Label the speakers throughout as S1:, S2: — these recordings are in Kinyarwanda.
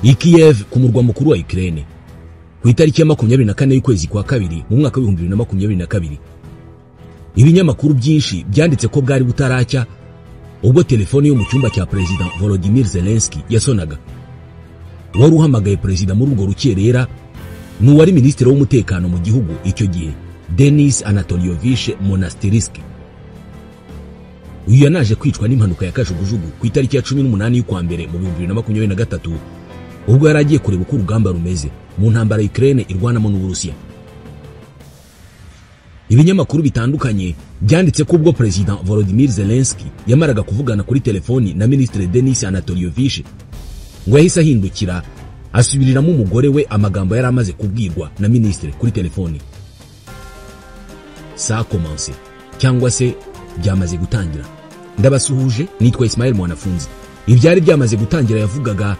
S1: i Kiev ku murwa mukuru wa Ukraine ku itariki ya 24 y'ukwezi kwa kabiri mu mwaka wa 2022. Ibinyamakuru byinshi byanditse ko bwari butaracya ubwo telefone yo mu cyumba cya President Volodymyr Zelensky yasonaga. Wari uhamagaye President muri urwo rukerera n'uwari Minisitiri w'umutekano mu gihugu icyo gihe, Denis Anatolievich Monastirski. Uyu yanaje kwicwa n'impanuka ya kajugujugu ku itariki ya 18 y'ukwa mbere mu 2023 ubwo yaragiye kureba uko urugamba rumeze mu ntambara Ukraine irwanamo n'Uburusiya. Ibinyamakuru bitandukanye byanditse ko ubwo President Volodymyr Zelensky yamaraga kuvugana kuri telefoni na Minisitiri Denis Anatolievich ngo yahise ahindukira asubiriramo umugore we amagambo yari amaze kubwirwa na Minisitiri kuri telefoni. Ça a commencé cyangwa se byamaze gutangira. Ndabasuhuje, nitwa Ismael Mwanafunzi. Ibyari byamaze gutangira yavugaga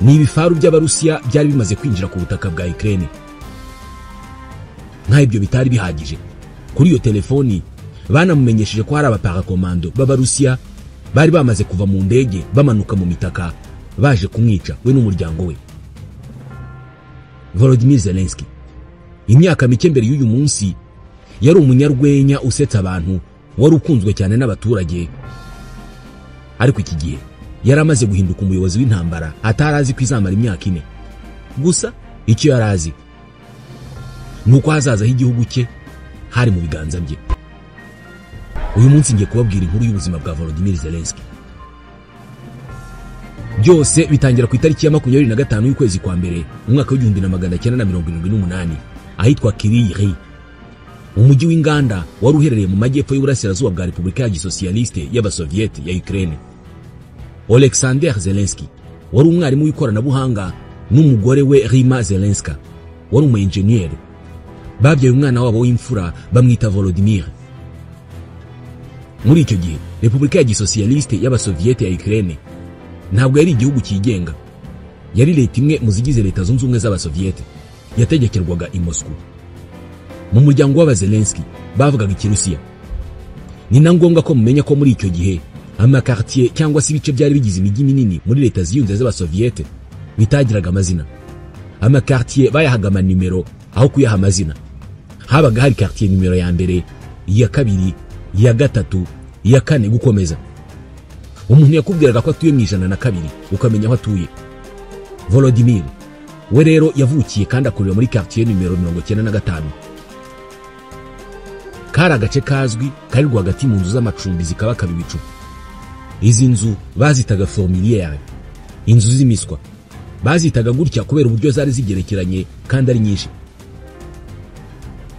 S1: ni ibifaru by'Abarusiya byari bimaze kwinjira ku butaka bwa Ukraine. Nka ibyo bitari bihagije, kuri iyo telefoni banamumenyesheje ko hari abaparakomando b'Abarusiya bari bamaze kuva mu ndege bamanuka mu mitaka baje kumwica we n'umuryango we. Volodymyr Zelensky imyaka mike mbere y'uyu munsi yari umunyarwenya usetsa abantu, wari ukunzwe cyane n'abaturage. Ariko iki gihe yari amaze guhinduka umuyobozi w'intambara atarazi ko izamara imyaka 4. Gusa icyo yarazi nuko hazaza h'igihugu cye hari mu biganza bye. Uyu munsi ngiye kubabwira inkuru y'ubuzima bwa Volodymyr Zelensky. Byose bitangira ku itariki ya 25 y'ukwezi kwa mbere mu mwaka wa 1978 ahitwa Kryvyi, umujyi w'inganda wari uherereye mu majyepfo y'uburasirazuba bwa Repubulika ya Gisosiyaliste y'Abasoviete ya Ukraine. Oleksandr Zelensky wari umwarimu w'ikoranabuhanga n'umugore we Rima Zelenska wari umu-engineer. Babyaye umwana wabo w'imfura bamwita Volodymyr. Muri icyo gihe Repubulika ya Gisosiyaliste y'Abasoviete ya Ukraine ntabwo yari igihugu cyigenga, yari leta imwe mu zigize Leta Zunze Ubumwe z'Abasoviete yategekerwaga i Moscow. Mu muryango w'Abazelensky bavugaga Ikirusiya. Ni na ngombwa ko mumenya ko muri icyo gihe amakartier cyangwa se ibice byari bigize imijyi minini muri Leta Zunze z'Abasoviete bitagiraga amazina. Amakartier bayahaga amanimero aho kuyaha amazina. Habaga hari quartier nimero ya mbere, iya kabiri, iya gatatu, iya kane gukomeza. Umuntu yakubwiraga ko atuye mu 102 ukamenya aho atuye. Volodymyr we rero yavukiye kandi akurira muri quartier nimero 95. Kari agace kazwi kari rwagati mu nzu z'amacumbi zikabakaba ibicu. Izi nzu bazitaga formulaire, inzu z'imiswa. Bazitaga gutya kubera uburyo zari zigerekeranye kandi ari nyinshi.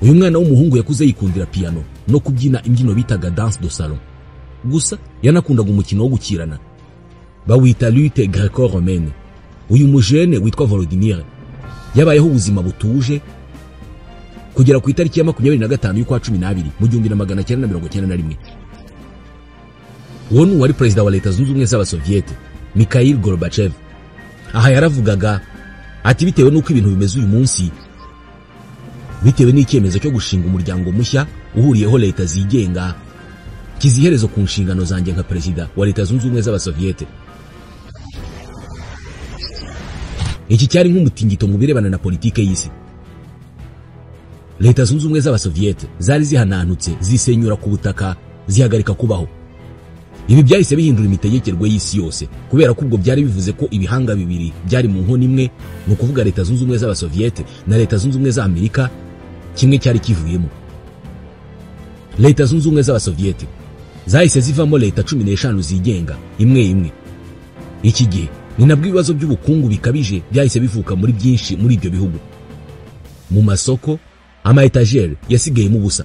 S1: Uyu mwana w'umuhungu yakuze yikundira piano no kubyina imbyino bitaga danse de salon. Gusa yanakundaga umukino wo gukirana bawita lutte greco-romaine. Uyu mujene witwa Volodymyr yabayeho ubuzima butuje kugera ku itariki ya 25 y'ukwa 12 mu 1991. Uwo wari President wa Leta Zunze Ubumwe z'Abasoviete Mikhail Gorbachev. Aha yaravugaga ati bitewe n'uko ibintu bimeze uyu munsi, bitewe n'icyemezo cyo gushinga umuryango mushya uhuriyeho leta zigenga, kiziherezo ku nshingano zanjye nka President wa Leta Zunze Ubumwe z'Abasoviete. Iki cyari nk'umutingito mu birebana na politike y'isi. Leta Zunze Ubumwe z'Abasoviete zari zihanantutse, zisenyura ku butaka, zihagarika kubaho. Ibi byahise bihindura imitegekerwe y'isi yose kubera ko ubwo byari bivuze ko ibihanga bibiri byari mu nkono imwe, no kuvuga Leta Zunze Ubumwe z'Abasoviete na Leta Zunze Ubumwe za Amerika, kimwe cyari kivuyemo. Leta Zunze Ubumwe z'Abasoviete zahise zivamo leta 15 zigenga imwe imwe. Iki gihe ni nabwo ibibazo by'ubukungu bikabije byahise bivuka muri byinshi muri ibyo bihugu. Mu masoko ama etagere yasigaye mu busa,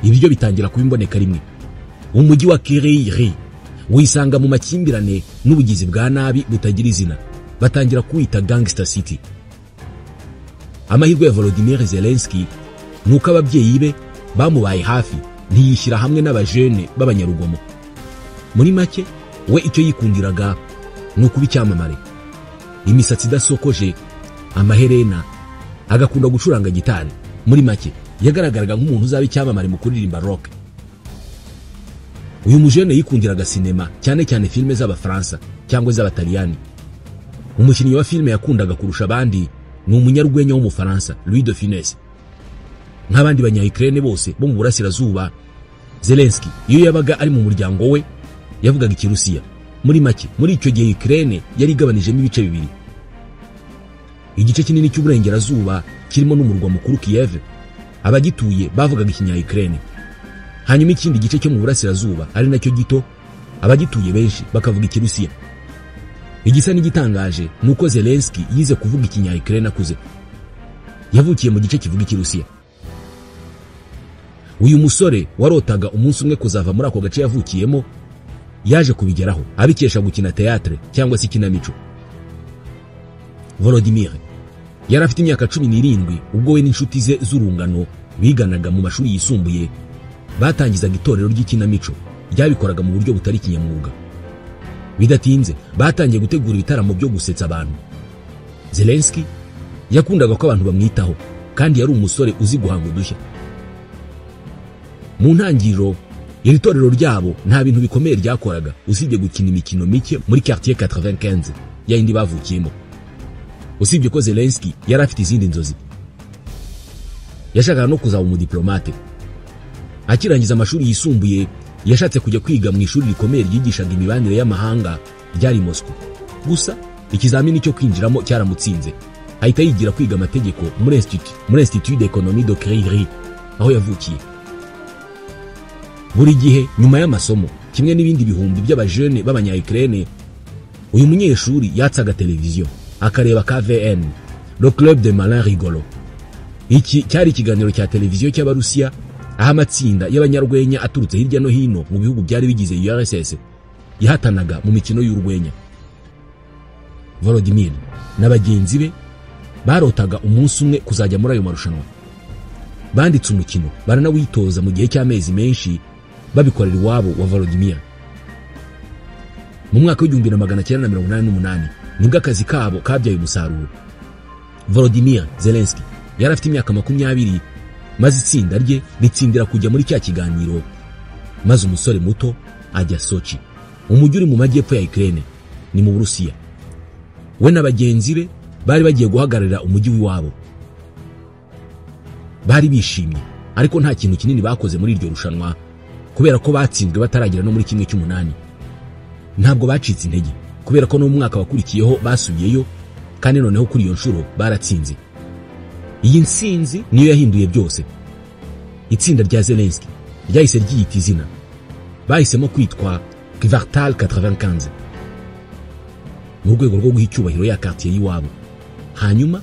S1: ibyo bitangira kubimboneka rimwe. Umujyi wa Kryvyi wisanga mu makimbirane n'ubugizi bwa nabi butagira izina, batangira kuwita gangster city. Amahirwe ya Volodymyr Zelensky nuko ababyeyi be bamubaye hafi, ntiyishyira hamwe n'abajene b'abanyarugomo. Muri make we icyo yikundiraga nuko bicyamamare, imisatsi idasokoje, amaherena, agakunda gucuranga gitari. Muri make yagaragaraga nk'umuntu uzaba icyamamare mu kuririmba rock. Uyu mujene yikundiraga sinema, cyane cyane filme z'Abafaransa cyangwa z'Abataliyani. umukinnyi wa filime yakundaga kurusha abandi ni umunyarwenya w'umufaransa Louis de Funès. Nk'abandi banya-Ukraine bose bo mu burasirazuba, Zelensky iyo yabaga ari mu muryango we yavugaga ikirusiya. Muri make, muri icyo gihe Ukraine yari igabanijemo ibice bibiri. Igice kinini cy'uburengerazuba kirimo n'umurwa mukuru Kiev, abagituye bavugaga ikinya-Ukraine. Hanyuma ikindi gice cyo mu burasirazuba ari nacyo gito, abagituye benshi bakavuga ikirusiya. Igisa n'igitangaje nuko Zelensky yize kuvuga ikinya-Ukraine akuze. Yavukiye mu gice kivuga ikirusiya. Uyu musore warotaga umunsi umwe kuzava muri ako gace yavukiyemo yaje kubigeraho abikesha gukina teatre cyangwa se ikinamico. Volodymyr yari afite imyaka 17 ubwo we n'inshuti ze z'urungano biganaga mu mashuri yisumbuye batangizaga itorero ry'ikinamico ryabikoraga mu buryo butari kinyamwuga. Bidatinze batangiye gutegura ibitaramo byo gusetsa abantu. Zelensky yakundaga ko abantu bamwitaho kandi yari umusore uzi guhanga udushya. Mu ntangiriro iri torero ryabo nta bintu bikomeye ryakoraga usibye gukina imikino mike muri quartier 95 yindi bavukiyemo. Usibye ko Zelensky yari afite izindi nzozi. Yashakaga no kuzaba umudiplomate. Akirangiza amashuri yisumbuye yashatse kujya kwiga mu ishuri rikomeye ryigishaga imibanire y'amahanga ryari Moscow. Gusa ikizamini cyo kwinjiramo cyaramutsinze. Ahita yigira kwiga amategeko muri Institut d'Économie de Crèverie aho yavukiye. Buri gihe nyuma y'amasomo kimwe n'ibindi bihumbi by'abajene b'abanya-Ukraine, uyu munyeshuri yatsaga televiziyo akareba KVN, le Club de Malin Rigolo. Iki cyari ikiganiro cya televiziyo cy'Abarusiya aho amatsinda y'abanyarwenya aturutse hirya no hino mu bihugu byari bigize URSS yahatanaga mu mikino y'urwenya. Volodymyr n'abagenzi be barotaga umunsi umwe kuzajya muri ayo marushanwa. Banditse umukino baranawitoza mu gihe cy'amezi menshi babikorera iwabo wa Volodymyr. Mu mwaka w'1988 nibwo akazi kabo kabyaye umusaruro. Volodymyr Zelensky yari afite imyaka 20 maze itsinda rye ritsindira kujya muri cya kiganiro, maze umusore muto ajya Sochi, umujyi uri mu majyepfo ya Ukraine, ni mu Burusiya. We n'abagenzi be bari bagiye guhagararira umujyi w'iwabo. Bari bishimye ariko nta kintu kinini bakoze muri iryo rushanwa kubera ko batsinzwe bataragira no muri kimwe cy'umunani. Ntabwo bacitse intege kubera ko no mu mwaka wakurikiyeho basubiyeyo kandi noneho kuri iyo nshuro baratsinze. Iyi nsinzi niyo yahinduye byose. Itsinda rya Zelensky ryahise ryiyita izina. Bahisemo kwitwa Kvartal 95 mu rwego rwo guha icyubahiro ya quartier y'iwabo. Hanyuma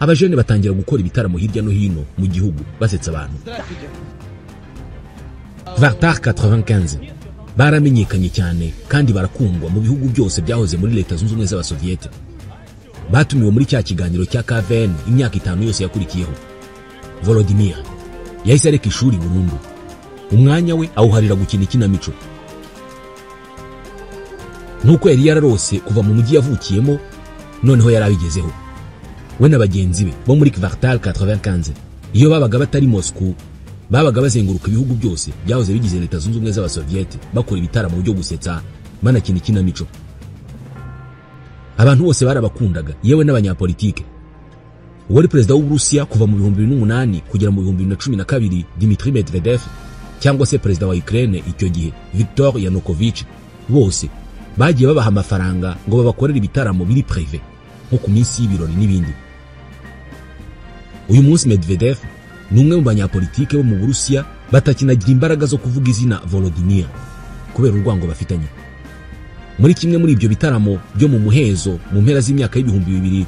S1: abajene batangira gukora ibitaramo hirya no hino mu gihugu basetsa abantu. Kvartal 95 baramenyekanye cyane kandi barakundwa mu bihugu byose byahoze muri Leta Zunze Ubumwe z'Abasoviete. Batumiwe muri cya kiganiro cya KVN imyaka 5 yose yakurikiyeho. Volodymyr yahise areka ishuri burundu. Umwanya we awuharira gukina ikinamico. Nuko yari yararose kuva mu mujyi yavukiyemo, noneho yarabigezeho. We n'abagenzi be bo muri Kvartal 95 iyo babaga batari Moscow babaga bazenguruka ibihugu byose byahoze bigize Leta Zunze Ubumwe z'Abasoviete bakora ibitaramo byo gusetsa banakina ikinamico. Abantu bose barabakundaga yewe n'abanyapolitike. Uwari perezida w'Uburusiya kuva mu 2008 kugera mu 2012 Dmitry Medvedev, cyangwa se perezida wa Ukraine icyo gihe Viktor Yanukovych, bose bagiye babaha amafaranga ngo babakorere ibitaramo biri privé nko ku minsi y'ibirori n'ibindi. Uyu munsi Medvedev ni umwe mu banyapolitike bo mu Burusiya batakinagira imbaraga zo kuvuga izina Volodymyr kubera urwango bafitanye. Muri kimwe muri ibyo bitaramo byo mu muhezo mu mpera z'imyaka y'ibihumbi 2000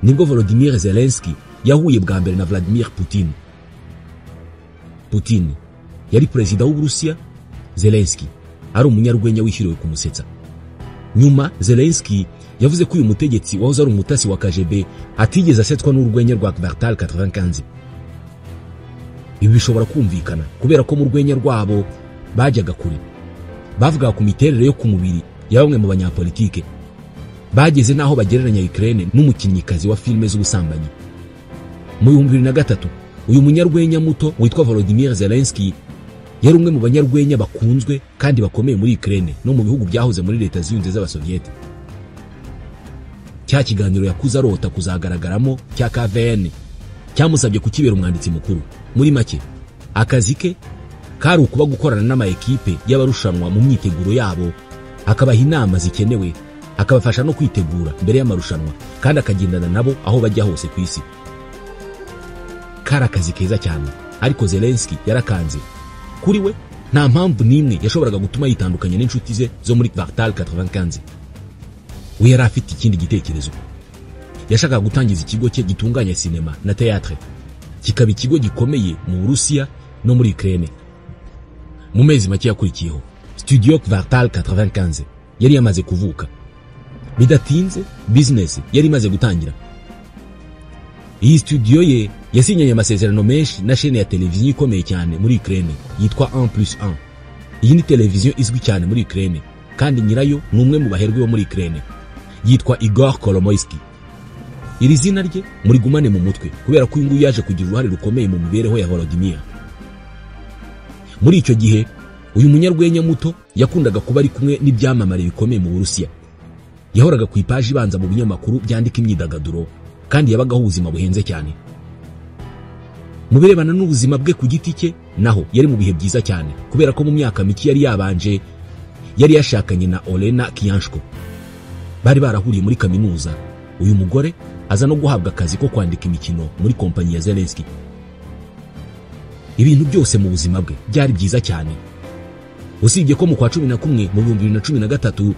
S1: nibwo Volodymyr Zelensky yahuye bwa mbere na Vladimir Putin. Putin yari perezida w'Uburusiya, Zelensky ari umunyarwenya wishyiriwe kumusetsa. Nyuma Zelensky yavuze ko uyu mutegetsi wahoze ari umutasi wa KGB atigeze asetswa n'urwenya rwa Kvartal 95. Ibi bishobora kumvikana kubera ko mu rwenya rwabo bajyaga kure. Bavuga ku miterere yo ku mubiri ya bamwe mu banyapolitike. Bageze naho bagereranya Ukraine n'umukinnyikazi wa filime z'ubusambanyi. Mu 2003 uyu munyarwenya muto witwa Volodymyr Zelensky yari umwe mu banyarwenya bakunzwe kandi bakomeye muri Ukraine no mu bihugu byahoze muri Leta Zunze Ubumwe z'Abasoviete. cya kiganiro yakuze arota kuzagaragaramo cya KVN cyamusabye kukibera umwanditsi mukuru. Muri make akazi ke kari ukuba gukorana n'ama ekipe y'abarushanwa mu myiteguro yabo, akabaha inama zikenewe, akabafasha no kwitegura mbere y'amarushanwa, kandi akagendana nabo aho bajya hose ku isi. Kari akazi keza cyane, ariko Zelensky yarakanze. Kuri we nta mpamvu n'imwe yashoboraga gutuma yitandukanya n'inshuti ze zo muri Kvartal 95. We yari afite ikindi gitekerezo. Yashakaga gutangiza ikigo cye gitunganya sinema na théâtre, kikaba ikigo gikomeye mu Burusiya no muri Ukraine. Mu mezi make yakurikiyeho, Studio Kvartal 95 yari yamaze kuvuka. Bidatinze business yari imaze gutangira. Iyi studio ye yasinyanye amasezerano menshi na chaîne ya televiziyo ikomeye cyane muri Ukraine yitwa 1+1. Iyi ni televiziyo izwi cyane muri Ukraine, kandi nyirayo ni umwe mu baherwe bo muri Ukraine, yitwa Igor Kolomoisky. Iri zina rye muri gumane mu mutwe kubera ko uyu yaje kugira uruhare rukomeye mu mibereho ya Volodymyr. Muri icyo gihe uyu munyarwenya muto yakundaga kuba ari kumwe n'ibyamamare bikomeye mu Burusiya. Yahoraga ku ipaji ibanza mu binyamakuru byandika imyidagaduro, kandi yabagaho ubuzima buhenze cyane. Mu birebana n'ubuzima bwe ku giti cye naho yari mu bihe byiza cyane, kubera ko mu myaka mike yari yabanje yari yashakanye na Olena Kiyanshko. Bari barahuriye muri kaminuza. Uyu mugore aza no guhabwa akazi ko kwandika imikino muri kompanyi ya Zelensky. Ibintu byose mu buzima bwe byari byiza cyane, usibye ko mu kwa 11 mu 2013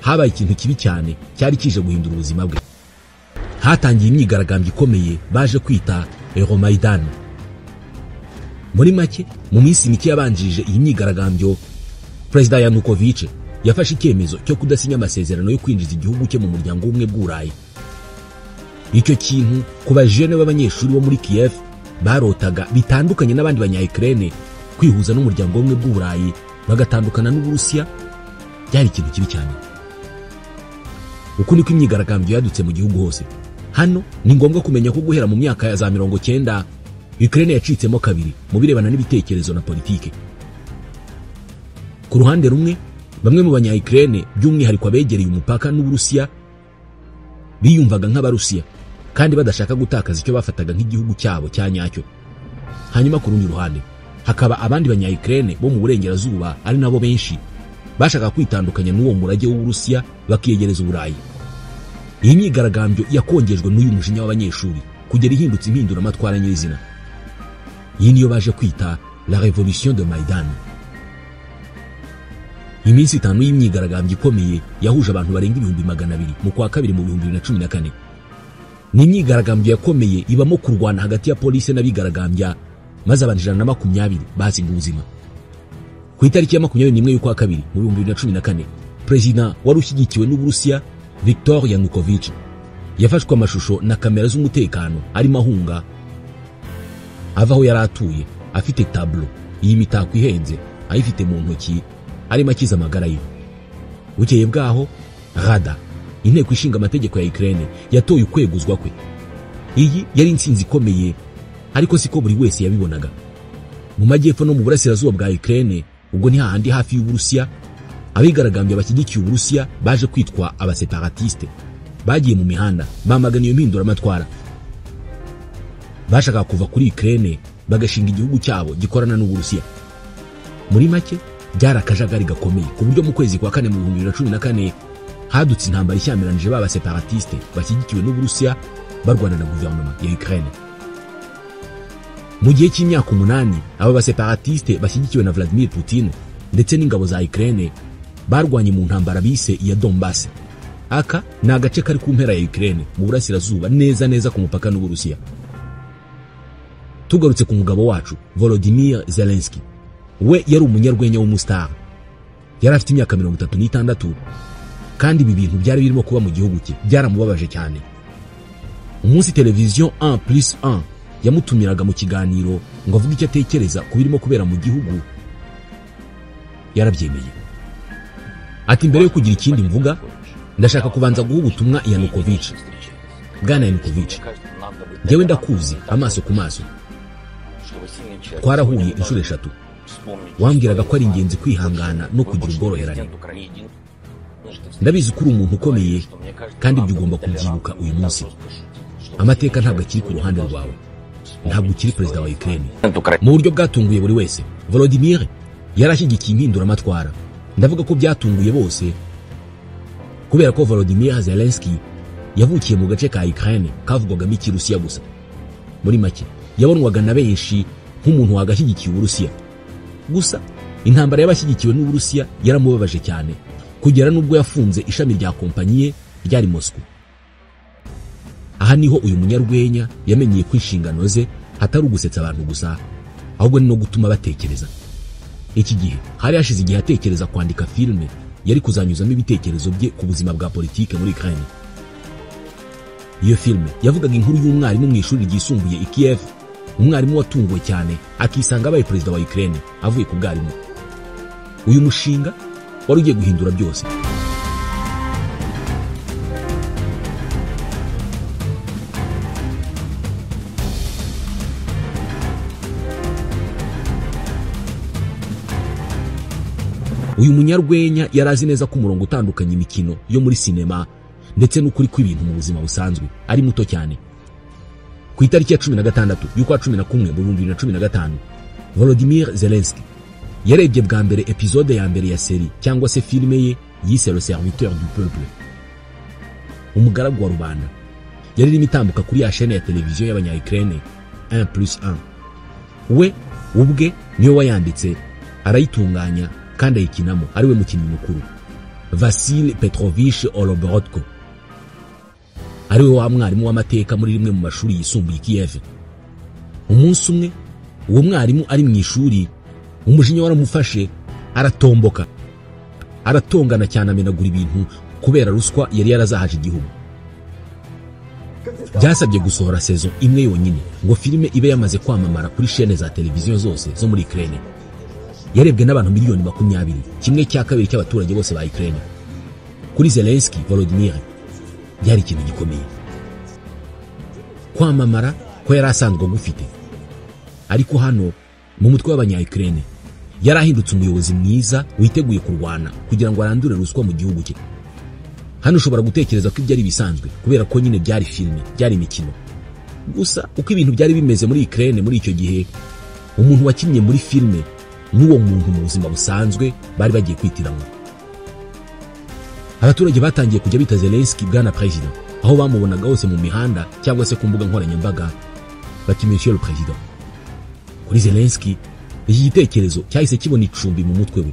S1: habaye ikintu kibi cyane cyari kije guhindura ubuzima bwe. Hatangiye imyigaragambyo ikomeye baje kwita Euromaidan. Muri make mu minsi mike yabanjirije iyi myigaragambyo, Perezida Yanukovych yafashe icyemezo cyo kudasinya amasezerano yo kwinjiza igihugu cye mu muryango w'ubumwe bw'Uburayi. Icyo kintu ku bajene b'abanyeshuri bo muri Kiev barotaga bitandukanye n'abandi banya-Ukraine kwihuza n'umuryango w'ubumwe bw'Uburayi bagatandukana n'Uburusiya, byari ikintu kibi cyane. Uko niko imyigaragambyo yadutse mu gihugu hose. Hano ni ngombwa kumenya ko guhera mu myaka ya za 90 Ukraine yacitsemo kabiri mu birebana n'ibitekerezo na politike. Ku ruhande rumwe, bamwe mu banya-Ukraine by'umwihariko abegereye umupaka n'Uburusiya biyumvaga nk'Abarusiya, kandi badashaka gutakaza icyo bafataga nk'igihugu cyabo cya nyacyo. Hanyuma ku rundi ruhande hakaba abandi banya-Ukraine bo mu burengerazuba, ari nabo benshi, bashaka kwitandukanya n'uwo murage w'Uburusiya bakiyegereza Uburayi. Iyi myigaragambyo yakongejwe n'uyu mujinya w'abanyeshuri kugera ihindutse impindura amatwara nyirizina. Iyi niyo baje kwita la révolution de Maidan. Iminsi 5 y'imyigaragambyo ikomeye yahuje abantu barenga 200,000 mu kwa kabiri mu 2014. Ni imyigaragambyo yakomeye ibamo kurwana hagati ya polisi n'abigaragambya, maze abantu 120 basiga ubuzima. Ku itariki ya 21 y'ukwa kabiri mu 2014, Perezida wari ushyigikiwe n'Uburusiya Viktor Yanukovych yafashwe amashusho na kamera z'umutekano arimo ahunga avaho yari atuye, afite tablo iyi mitako ihenze ayifite mu ntoki, arimo akiza amagara ye. Bukeye bwaho Rada, inteko ishinga amategeko ya Ukraine, yatoye ukweguzwa kwe. Iyi yari intsinzi ikomeye, ariko siko buri wese yabibonaga. Mu majyepfo no mu burasirazuba bwa Ukraine, ubwo ni hahandi hafi y'Uburusiya, abigaragambye bashyigikiye Uburusiya baje kwitwa abaseparatiste bagiye mu mihanda bamagana iyo mpindura amatwara. Bashaka kuva kuri Ukraine bagashinga igihugu cyabo gikorana n'Uburusiya. Muri make byari akajagari gakomeye, ku buryo mu kwezi kwa 4 mu 2014 hadutse intambara ishyamiranyije b'abaseparatiste bashyigikiwe n'Uburusiya barwana na guverinoma ya Ukraine. Mu gihe cy'imyaka 8 aba baseparatiste bashyigikiwe na Vladimir Putin ndetse n'ingabo za Ukraine barwanye mu ntambara bise iya Donbass. Aka ni agace kari ku mpera ya Ukraine mu burasirazuba neza ku mupaka n'Uburusiya. Tugarutse ku mugabo wacu Volodymyr Zelensky, we yari umunyarwenya w'umustar. Yari afite imyaka 36, kandi ibi bintu byari birimo kuba mu gihugu cye byaramubabaje cyane. Umunsi televiziyo 1+1 yamutumiraga mu kiganiro ngo avuge icyo atekereza ku birimo kubera mu gihugu, yarabyemeye. Ati mbere yo kugira ikindi mvuga, ndashaka kubanza guha ubutumwa Yanukovych. Bwana Yanukovych, njyewe ndakuzi amaso ku maso, twarahuye inshuro 3. Wambwiraga ko ari ingenzi kwihangana no kugira ubworoherane. ndabizi ko uri umuntu ukomeye kandi ibyo ugomba kubyibuka uyu munsi. Amateka ntabwo akiri ku ruhande rwawe, ntabwo ukiri perezida wa Ukraine. Mu buryo bwatunguye buri wese, Volodymyr yarashyigikiye impinduramatwara. Ndavuga ko byatunguye bose kubera ko Volodymyr Zelensky yavukiye mu gace ka Ukraine kavugwagamo ikirusiya gusa. Muri make yabonwaga na benshi nk'umuntu wagashyigikiye Uburusiya. Gusa intambara y'abashyigikiwe n'Uburusiya yaramubabaje cyane kugera n'ubwo yafunze ishami rya kompanyi ye ryari Moscow. Aha niho uyu munyarwenya yamenyeye ko inshingano ze hatari ugusetsa abantu gusa, ahubwo ni no gutuma batekereza. Iki gihe hari hashize igihe atekereza kwandika filime yari kuzanyuzamo ibitekerezo bye ku buzima bwa politike muri Ukraine. Iyo filime yavugaga inkuru y'umwarimu mu ishuri ryisumbuye i Kiev, umwarimu watunguwe cyane akisanga abaye perezida wa Ukraine avuye ku bwarimu. Uyu mushinga wari ugiye guhindura byose. Uyu munyarwenya yarazi neza ko umurongo utandukanye imikino yo muri sinema ndetse n'ukuri kw'ibintu mu buzima busanzwe ari muto cyane. Ku itariki ya 16 y'ukwa 11 mu 2015, Volodymyr Zelensky yarebye bwa mbere episode ya mbere ya seri cyangwa se filime ye yise Le Serviteur du Peuple, umugaragu wa rubanda. Yari irimo itambuka kuri ya chaîne ya televiziyo y'abanya-Ukraine 1+1. We ubwe niyo wayanditse, arayitunganya kandi ayikinamo, ariwe mukinnyi mukuru Vasil Petrovich Oloborodko, ariwe wa mwarimu w'amateka muri rimwe mu mashuri yisumbuye i Kiev. Umunsi umwe uwo mwarimu ari mu ishuri, umujinya waramufashe aratomboka, aratongana cyane, amenagura ibintu kubera ruswa yari yarazahaje igihugu. Byasabye gusohora sezo imwe yonyine ngo filime ibe yamaze kwamamara kuri chaîne za televiziyo zose zo muri Ukraine. Yarebwe n'abantu miliyoni 20, kimwe cya kabiri cy'abaturage bose ba Ukraine. Kuri Zelensky, Volodymyr byari ikintu gikomeye. Kwamamara ko yari asanzwe gufite, ariko hano mu mutwe w'abanya-Ukraine yarahindutse umuyobozi mwiza witeguye kurwana kugira ngo arandure ruswa mu gihugu cye. Hano ushobora gutekereza ko ibyo ari bisanzwe kubera ko nyine byari filime, byari imikino. Gusa uko ibintu byari bimeze muri Ukraine muri icyo gihe, umuntu wakinnye muri filime n'uwo muntu mu buzima busanzwe bari bagiye kwitiranwa. Abaturage batangiye kujya bita Zelensky bwana president, aho bamubonaga hose mu mihanda cyangwa se ku mbuga nkoranyambaga bati Monsieur le Président. Kuri Zelensky iki gitekerezo cyahise kibona icumbi mu mutwe we.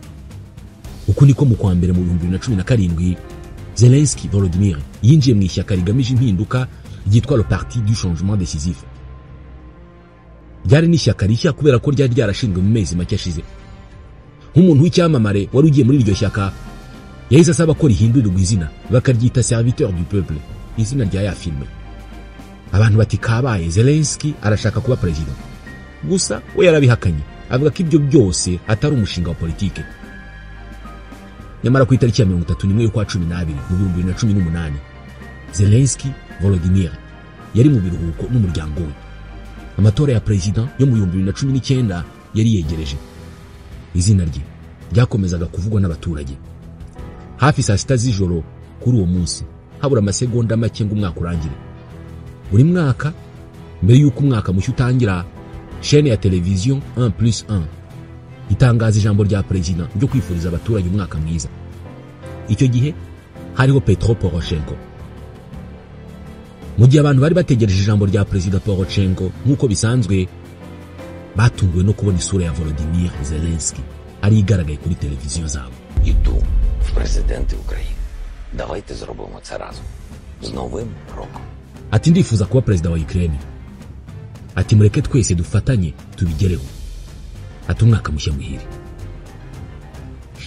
S1: Uko niko mu kwa mbere mu 2017 Zelensky Volodymyr yinjiye mu ishyaka rigamije impinduka ryitwa Le Parti du Changement Décisif. Ryari n'ishyaka rishya kubera ko ryari ryarashinzwe mu mezi make ashize. Nk'umuntu w'icyamamare wari ugiye muri iryo shyaka, yahise asaba ko rihindurirwa izina bakaryita Serviteur du Peuple, izina rya ya filime. Abantu bati kabaye Zelensky arashaka kuba president. Gusa we yarabihakanye, avuga ko ibyo byose atari umushinga wa politike. Nyamara ku itariki ya 31 y'ukwa 12 mu 2018, Zelensky Volodymyr yari mu biruhuko n'umuryango we. Amatora ya president yo mu 2019 yari yegereje. Izina rye ryakomezaga kuvugwa n'abaturage. Hafi saa 6 z'ijoro kuri uwo munsi, habura amasegonda make ngo umwaka urangire. Buri mwaka mbere y'uko umwaka mushya utangira, chaîne ya televiziyo 1+1 itangaza ijambo rya president ryo kwifuriza abaturage umwaka mwiza. Icyo gihe hariho Petro Poroshenko. Mu gihe abantu bari bategereje ijambo rya Perezida Poroshenko nk'uko bisanzwe, batunguwe no kubona isura ya Volodymyr Zelensky ari igaragaye kuri televiziyo zabo.
S2: Іду в президенти України. Давайте зробимо це разом. З новим роком.
S1: Ati ndifuza kuba perezida wa Ukraine. Ati mureke twese dufatanye tubigereho. Ati umwaka mushya muhire.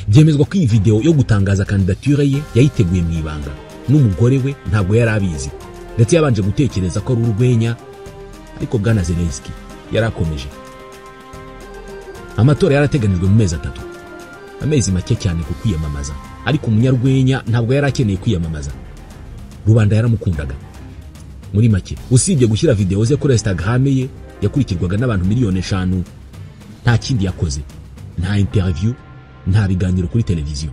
S1: Byemezwa ko iyi video yo gutangaza kandidature ye yayiteguye mu ibanga n'umugore we ntabwo yari abizi, ndetse yabanje gutekereza ko ari urwenya, ariko bwana Zelensky yarakomeje. Amatora yarateganijwe mu mezi 3, amezi make cyane ku kwiyamamaza, ariko umunyarwenya ntabwo yari akeneye kwiyamamaza. Rubanda yaramukundaga. Muri make, usibye gushyira video ze kuri Instagram ye yakurikirwaga n'abantu miliyoni 5, nta kindi yakoze, nta interview, nta biganiro kuri televiziyo.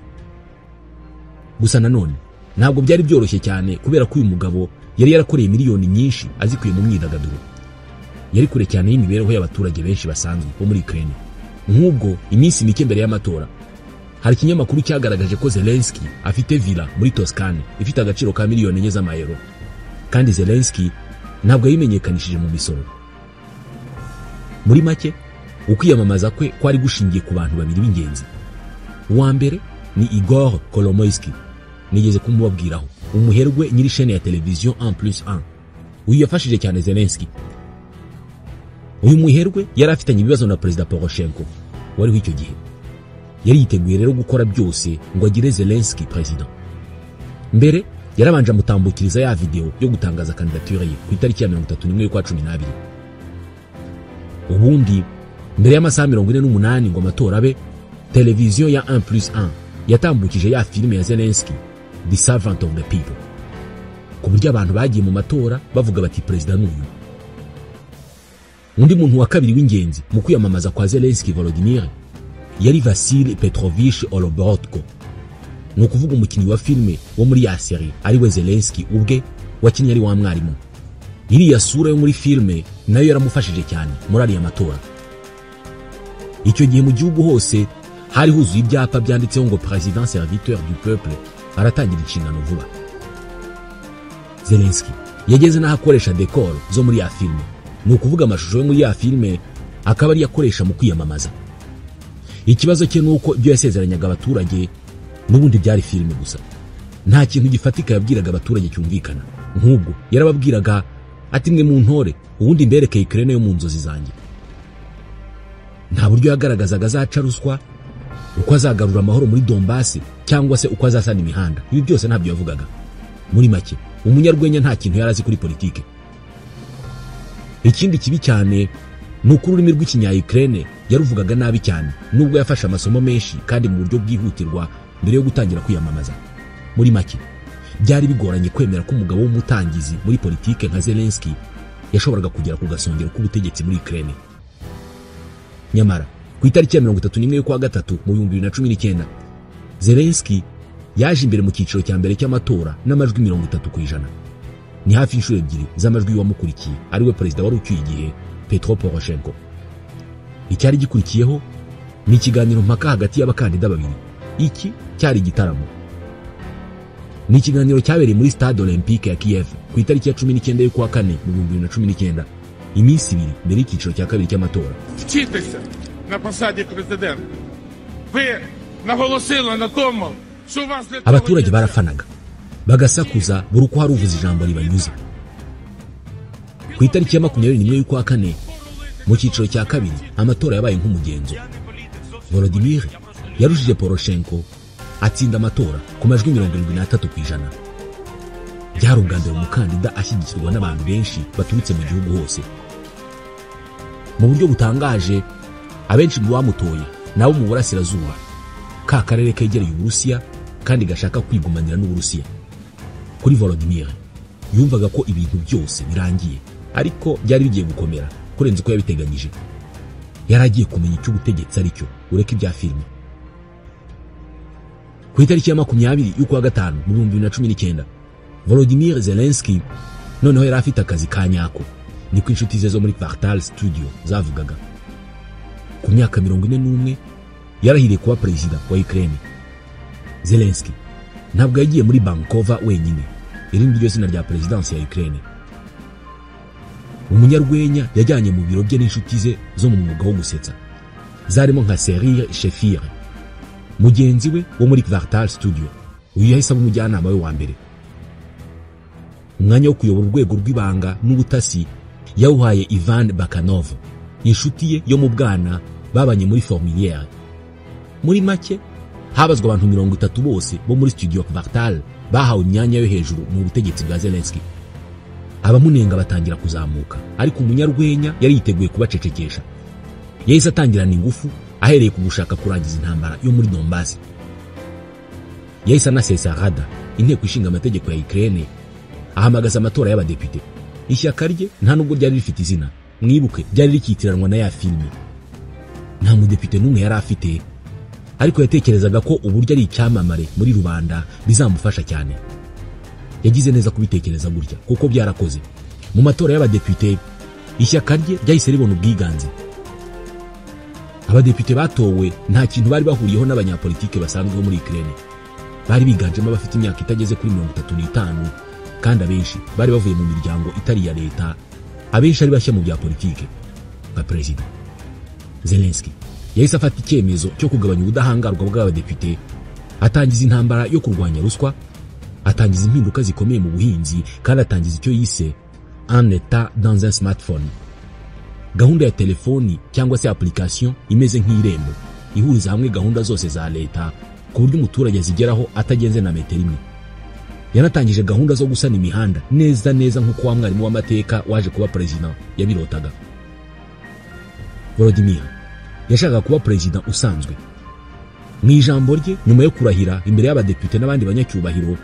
S1: Gusa nanone ntabwo byari byoroshye cyane kubera ko uyu mugabo yari yarakoreye miliyoni nyinshi azikuye mu myidagaduro. Yari kure cyane y'imibereho y'abaturage benshi basanzwe bo muri Ukraine. Nk'ubwo iminsi mike mbere y'amatora hari ikinyamakuru cyagaragaje ko Zelensky afite villa muri Toscane ifite agaciro ka miliyoni 4 z'amayero, kandi Zelensky ntabwo yimenyekanishije mu misoro. Muri make ukwiyamamaza kwe kwari gushingiye ku bantu babiri b'ingenzi. Uwa mbere ni Igor Kolomoisky, nigeze kumubabwiraho, umuherwe nyiri chaîne ya televiziyo 1+1. Uyu yafashije cyane Zelensky. Uyu muherwe yari afitanye ibibazo na Perezida Poroshenko wariho icyo gihe. Yari yiteguye rero gukora byose ngo agire Zelensky president. Mbere yarabanje amutambukiriza ya video yo gutangaza kandidature ye ku itariki ya 31 y'ukwa 12. Ubundi mbere y'amasaha 48 ngo amatora abe, televiziyo ya 1+1 yatambukije ya filime ya Zelensky, The Servant of the People, ku buryo abantu bagiye mu matora bavuga bati president n'uyu. Undi muntu wa kabiri w'ingenzi mu kwiyamamaza kwa Zelensky Volodymyr yari Vasil Petrovich Oloborotko, ni ukuvuga umukinnyi wa filime wo muri ya serie ari we Zelensky ubwe wakinnye ari wa mwarimu. Iriya sura yo muri filime nayo yaramufashije cyane muri ariya matora. Icyo gihe mu gihugu hose hari huzuye ibyapa byanditseho ngo Président Serviteur du Peuple aratangira inshingano vuba. Zelensky yageze n'ahakoresha decor zo muri ya filime, ni ukuvuga amashusho yo muri ya filime akaba ari yakoresha mu kwiyamamaza. Ikibazo cye nuko ibyo yasezeranyaga abaturage n'ubundi byari filime gusa, nta kintu gifatika yabwiraga abaturage cyumvikana. Nk'ubwo yarababwiraga ati mwe mu ntore ubundi mberekeye Ukraine yo mu nzozi zanjye. Nta buryo yagaragazaga azaca ruswa, uko azagarura amahoro muri Donbass cyangwa se uko azasana imihanda. Ibi byose ntabyo yavugaga. Muri make umunyarwenya nta kintu yarazi kuri politike. Ikindi kibi cyane nuko ururimi rw'ikinya-Ukraine yaruvugaga nabi cyane, nubwo yafashe amasomo menshi kandi mu buryo bwihutirwa mbere yo gutangira kwiyamamaza. Muri make byari bigoranye kwemera ko umugabo w'umutangizi muri politike nka Zelensky yashoboraga kugera ku gasongero k'ubutegetsi muri Ukraine. Nyamara ku itariki ya 31 y'ukwa gatatu mu 2019 Zelensky yaje imbere mu cyiciro cya mbere cy'amatora n'amajwi 30%. Ni hafi inshuro ebyiri z'amajwi y'uwamukurikiye ariwe perezida wari ucyuye igihe Petro Poroshenko. Icyari gikurikiyeho ni ikiganiro mpaka hagati y'abakandida babiri. Iki cyari igitaramo. Ni ikiganiro cyabereye muri Stade Olympique ya Kiev ku itariki ya 19 y'ukwa kane mu 2019, iminsi ibiri mbere y'icyiciro cya kabiri cy'amatora.
S3: Вчитися на посаді президента. Ви наголосили на тому, що у вас
S1: Abaturage barafanaga bagasakuza buri uko hari uvuze ijambo ribanyuze. Ku itariki ya 21 y'ukwa kane mu cyiciro cya kabiri amatora yabaye nk'umugenzo. Volodymyr yarushije Poroshenko atsinda amatora ku majwi 73%. Byari ubwa mbere umukandida ashyigikirwa n'abantu benshi baturutse mu gihugu hose. Mu buryo butangaje abenshi mu bamutoye nabo mu burasirazuba, ka karere kegereye Uburusiya kandi gashaka kwigumanira n'Uburusiya. Kuri Volodymyr yumvaga ko ibintu byose birangiye, ariko byari bigiye gukomera kurenza uko yabiteganyije. Yaragiye kumenya icyo ubutegetsi ari cyo ureka ibya filime. Ku itariki ya 20 y'ukwa gatanu mu 2019 Volodymyr Zelensky noneho yari afite akazi ka nyako, ni ku inshuti ze zo muri Kvartal Studio zavugaga. Ku myaka 41 yarahiriye kuba perezida wa Ukraine. Zelensky ntabwo yagiye muri Bankova wenyine, irindi ryo zina rya presidence ya Ukraine. Umunyarwenya yajyanye mu biro bye n'inshuti ze zo mu mwuga wo gusetsa, zarimo nka Serire Shefir, mugenzi we wo muri Kvartal Studio. Uyu yahise aba umujyanama we wa mbere. Umwanya wo kuyobora urwego rw'ibanga n'ubutasi yawuhaye Ivan Bakanov, inshuti ye yo mu bwana babanye muri Formilière. Muri make habazwa abantu 30 bose bo muri Studio Kvartal bahawe imyanya yo hejuru mu butegetsi bwa Zelensky. Abamunenga batangira kuzamuka, ariko umunyarwenya yari yiteguye kubacecekesha. Yahise atangirana ingufu ahereye ku gushaka kurangiza intambara yo muri Donbass. Yahise anasesa Rada, inteko ishinga amategeko ya Ukraine, ahamagaza amatora y'abadepite. Ishyaka rye nta nubwo ryari rifite izina, mwibuke ryari rikitiranwa na ya filime. Nta mudepite n'umwe yari afite, ariko yatekerezaga ko uburyo ari icyamamare muri rubanda bizamufasha cyane. Yagize neza kubitekereza gutya kuko byarakoze. Mu matora y'abadepite ishyaka rye ryahise ribona ubwiganze. Abadepite batowe nta kintu bari bahuriyeho n'abanyapolitike basanzwe muri Ukraine. Bari biganjemo abafite imyaka itageze kuri 35 kandi abenshi bari bavuye mu miryango itari ya leta, abenshi ari bashya mu bya politike. Nka Perezida Zelensky yahise afata icyemezo cyo kugabanya ubudahangarwa bw'abadepite, atangiza intambara yo kurwanya ruswa, atangiza impinduka zikomeye mu buhinzi, kandi atangiza icyo yise un état dans un smartphone, gahunda ya telefoni cyangwa se application imeze nk'irembo ihuriza hamwe gahunda zose za leta ku buryo umuturage zigeraho atagenze na metero imwe. Yanatangije gahunda zo gusana imihanda neza nk'uko wa mwarimu w'amateka waje kuba perezida yabirotaga. Volodymyr yashakaga kuba perezida usanzwe. Mu ijambo rye nyuma yo kurahira imbere y'abadepite n'abandi banyacyubahiro,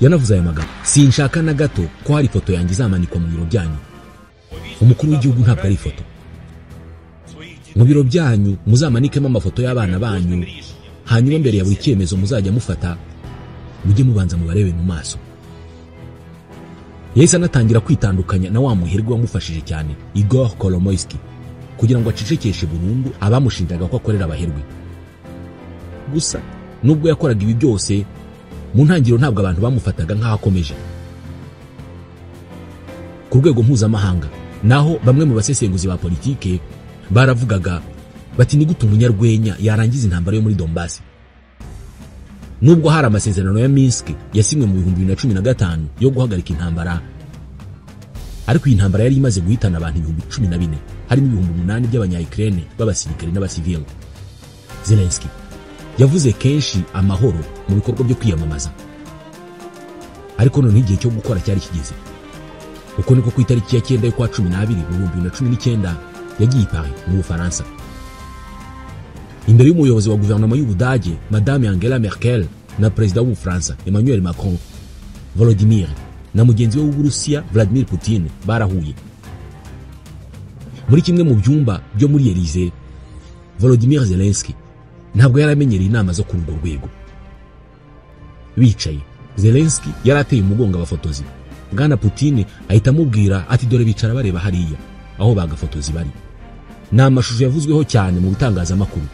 S1: yanavuze aya magambo: sinshaka na gato ko hari ifoto yanjye izamanikwa mu biro byanyu. Umukuru w'igihugu ntabwo ari ifoto. Mu biro byanyu muzamanikeho amafoto y'abana banyu, hanyuma mbere ya buri cyemezo muzajya mufata mujye mubanza mubarebe mu maso. Yahise anatangira kwitandukanya na wa muherwe wamufashije cyane, Igor Kolomoisky, kugira ngo acecekeshe burundu abamushinjaga ko akorera abaherwe. Gusa nubwo yakoraga ibi byose, mu ntangiriro ntabwo abantu bamufataga nk'aho akomeje. Ku rwego mpuzamahanga naho bamwe mu basesenguzi ba politike baravugaga bati ni gute umunyarwenya yarangiza intambara yo muri Donbass. Nubwo hari amasezerano ya Minsk yasinywe mu 2015 yo guhagarika intambara, ariko iyi ntambara yari imaze guhitana abantu 14,000, harimo 8,000 by'abanya-Ukraine b'abasirikare n'abasivili. Zelensky yavuze kenshi amahoro mu bikorwa byo kwiyamamaza, ariko none igihe cyo gukora cyari kigeze. Uko niko ku itariki ya 9 y'ukwa 12 mu 2019 yagiye i Paris mu Bufaransa. Imbere y'umuyobozi wa guverinoma y'Ubudage Madame Angela Merkel na Perezida w'Ubufaransa Emmanuel Macron, Volodymyr na mugenzi we w'Uburusiya Vladimir Putin barahuye. Muri kimwe mu byumba byo muri Elysée, Volodymyr Zelensky ntabwo yaramenyereye inama zo kuri urwo rwego. Bicaye, Zelensky yarateye umugongo abafotozi. Bwana Putin ahita amubwira ati dore bicara bareba hariya aho bagafotozi bari. Ni amashusho yavuzweho cyane mu bitangazamakuru.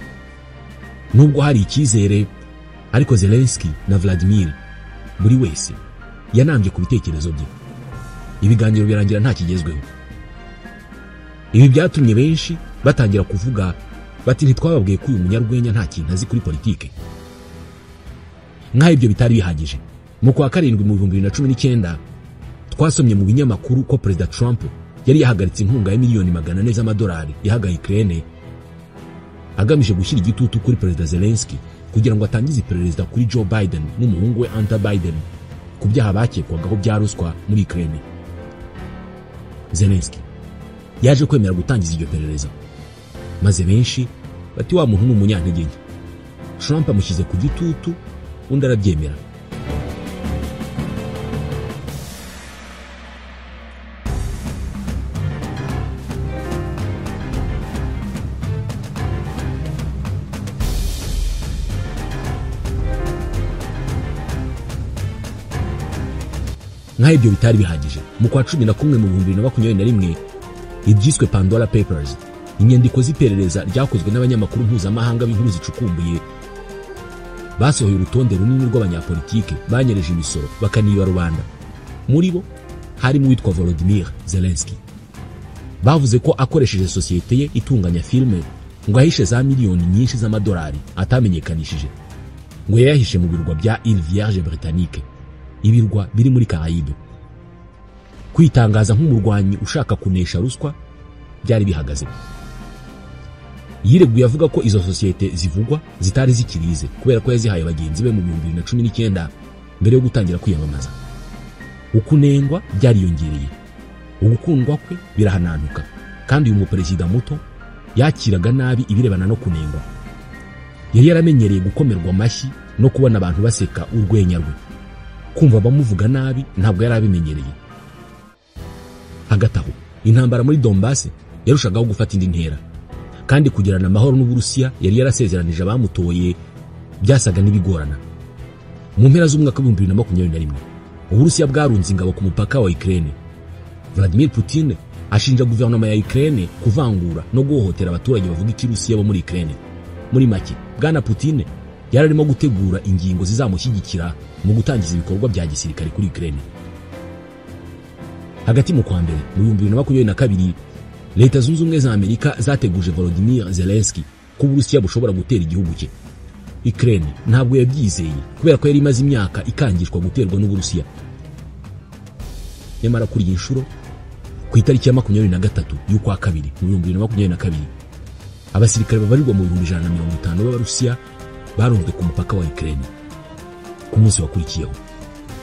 S1: Nubwo hari icyizere, ariko Zelensky na Vladimir buri wese yanambye ku bitekerezo bye. Ibiganiro birangira nta kigezweho. Ibi byatumye benshi batangira kuvuga bati ntitwababwiye ko uyu munyarwenya nta kintu azi kuri politike. Nk'aho ibyo bitari bihagije, mu kwa 7 mu 2019 twasomye mu binyamakuru ko Perezida Trump yari yahagaritse inkunga ya miliyoni 400 z'amadolari yahaga Ukraine, agamije gushyira igitutu kuri Perezida Zelensky kugira ngo atangize iperereza kuri Joe Biden n'umuhungu we Hunter Biden ku byaha bakekwagaho bya ruswa muri Ukraine. Zelensky yaje kwemera gutangiza iryo perereza, maze benshi bati wa muntu n'umunyantege nke. Trump amushyize ku gitutu, undi arabyemera. Nk'aho ibyo bitari bihagije, mu kwa 11 mu 2021 ibyiswe Pandora Papers, inyandiko z'iperereza ryakozwe n'abanyamakuru mpuzamahanga b'inkuru zicukumbuye, basohoye urutonde runini rw'abanyapolitike banyereje imisoro bakaniba rubanda. Muri bo harimo uwitwa Volodymyr Zelensky. Bavuze ko akoresheje sosiyete ye itunganya filme ngo ahishe za miliyoni nyinshi z'amadolari atamenyekanishije, ngo yayahishe mu birwa bya Îles Vierges Britanniques, ibirwa biri muri Caraïbes. Kwitangaza nk'umurwanyi ushaka kunesha ruswa byari bihagaze. Yireguye avuga ko izo sosiyete zivugwa zitari zikirize kubera ko yazihaye bagenzi be mu 2019 mbere yo gutangira kwiyamamaza. Ukunengwa byariyongereye, ugukundwa kwe birahananuka, kandi uyu muperezida muto yakiraga nabi ibirebana no kunengwa. Yari yaramenyereye gukomerwa amashyi no kubona abantu baseka urwenya rwe. Kumva bamuvuga nabi ntabwo yari abimenyereye. Hagati aho intambara muri Donbass yarushagaho gufata indi ntera, kandi kugirana amahoro n'Uburusiya yari yarasezeranije abamutoye byasaga n'ibigorana. Mu mpera z'umwaka wa 2021 Uburusiya bwarunze ingabo ku mupaka wa Ukraine. Vladimir Putin ashinja guverinoma ya Ukraine kuvangura no guhohotera abaturage bavuga ikirusiya bo muri Ukraine. Muri make, Bwana Putin yararimo gutegura ingingo zizamushyigikira mu gutangiza ibikorwa bya gisirikare kuri Ukraine. Hagati mu kwa mbere mu 2022 Leta Zunze Ubumwe za Amerika zateguje Volodymyr Zelensky ko Uburusiya bushobora gutera igihugu cye. Ukraine ntabwo yabyizeye kubera ko yari imaze imyaka ikangishwa guterwa n'Uburusiya. Nyamara kuri iyi nshuro ku itariki ya 23 y'ukwa kabiri mu 2022 abasirikare babarirwa mu 150 b'Abarusiya barunzwe ku mupaka wa Ukraine. Ku munsi wakurikiyeho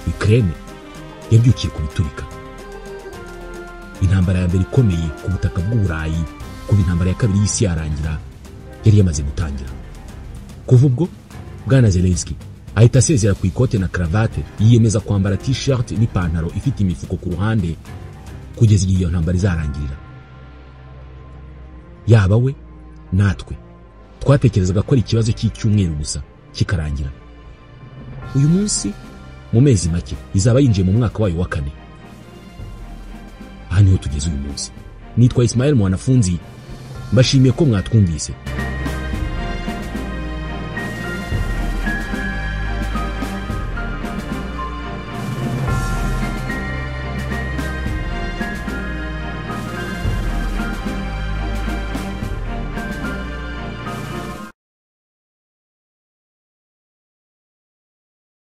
S1: Ukraine yabyukiye kubiturika. Intambara ya mbere ikomeye ku butaka bw'Uburayi kuva intambara ya kabiri y'isi yarangira yari yamaze gutangira. Kuva ubwo Bwana Zelensky ahita asezera ku ikote na cravate, yiyemeza kwambara t-shirt n'ipantaro ifite imifuko ku ruhande kugeza igihe iyo ntambara izarangirira. Yaba we natwe twatekerezaga ko ari ikibazo cy'icyumweru gusa kikarangira. Uyu munsi mu mezi make izaba yinjiye mu mwaka wayo wa 4. Aha niho tugeze uyu munsi. Nitwa Ismael Mwanafunzi, mbashimiye ko mwatwumvise.